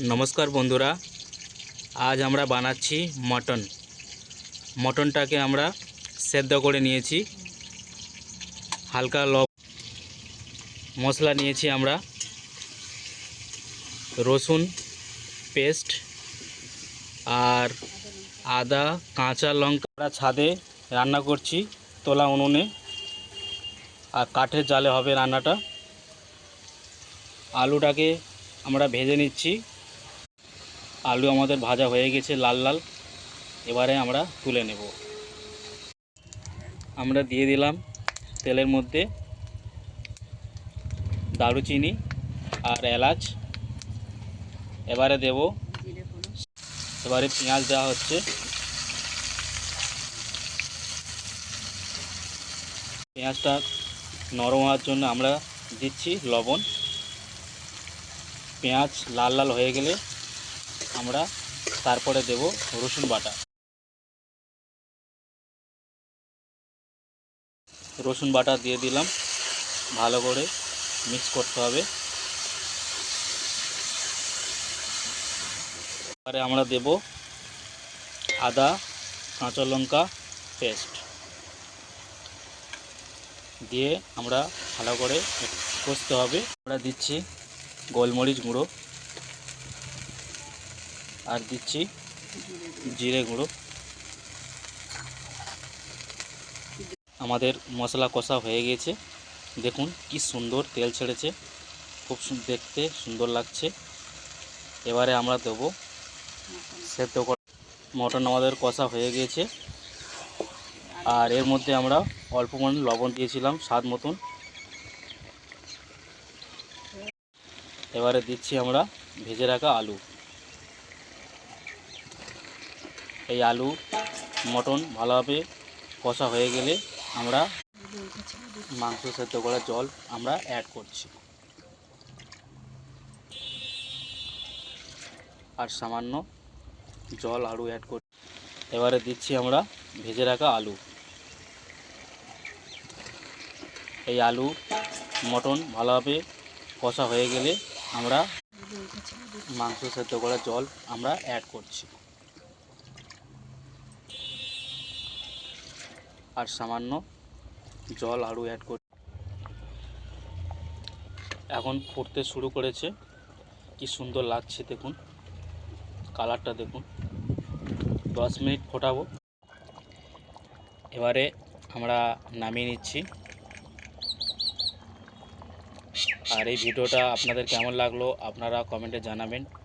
নমস্কার বন্ধুরা, আজ আমরা বানাচ্ছি মটনটাকে আমরা সেদ্ধ করে নিয়েছি। হালকা মশলা নিয়েছি আমরা, রসুন পেস্ট আর আদা, কাঁচা লঙ্কা। আমরা ছাদে রান্না করছি, তোলা উনুনে, আর কাঠের জালে হবে রান্নাটা। আলুটাকে আমরা ভেজে নিচ্ছি। আলু আমাদের ভাজা হয়ে গেছে লাল লাল। এবারে আমরা তুলে নেব। আমরা দিয়ে দিলাম তেলের মধ্যে দারুচিনি আর এলাচ। এবারে পেঁয়াজ দেওয়া হচ্ছে। পেঁয়াজটা নরম হওয়ার জন্য আমরা দিচ্ছি লবণ। পেঁয়াজ লাল লাল হয়ে গেলে আমরা তারপরে দেব রসুন বাটা। রসুন বাটা দিয়ে দিলাম, ভালো করে মিক্স করতে হবে। এবারে আমরা দেব আদা কাঁচা লঙ্কা পেস্ট দিয়ে আমরা ভালো করে কষতে হবে। আমরা দিচ্ছি গোলমরিচ গুঁড়ো আর দিচ্ছি জিরে গুঁড়ো। আমাদের মশলা কষা হয়ে গেছে, দেখুন কি সুন্দর তেল ছেড়েছে, খুব দেখতে সুন্দর লাগছে। এবারে আমরা দেবো সেদ্ধ করা মটন। আমাদের কষা হয়ে গেছে, আর এর মধ্যে আমরা অল্প পরিমাণ লবণ দিয়েছিলাম স্বাদ মতন। এবারে দিচ্ছি আমরা ভেজে রাখা আলু। এই আলু মটন ভালোভাবে কষা হয়ে গেলে আমরা মাংস সেদ্ধ করা জল আমরা অ্যাড করছি, আর সামান্য জল আরও অ্যাড করছি। এবারে দিচ্ছি আমরা ভেজে রাখা আলু। এই আলু মটন ভালোভাবে কষা হয়ে গেলে আমরা মাংস সেদ্ধ করা জল আমরা অ্যাড করছি, আর সামান্য জল আরও অ্যাড করছি। এখন ফুটতে শুরু করেছে, কি সুন্দর লাগছে দেখুন, কালারটা দেখুন। 10 মিনিট ফোটাবো। এবারে আমরা নামিয়ে নিচ্ছি। আর এই ভিডিওটা আপনাদের কেমন লাগলো আপনারা কমেন্টে জানাবেন।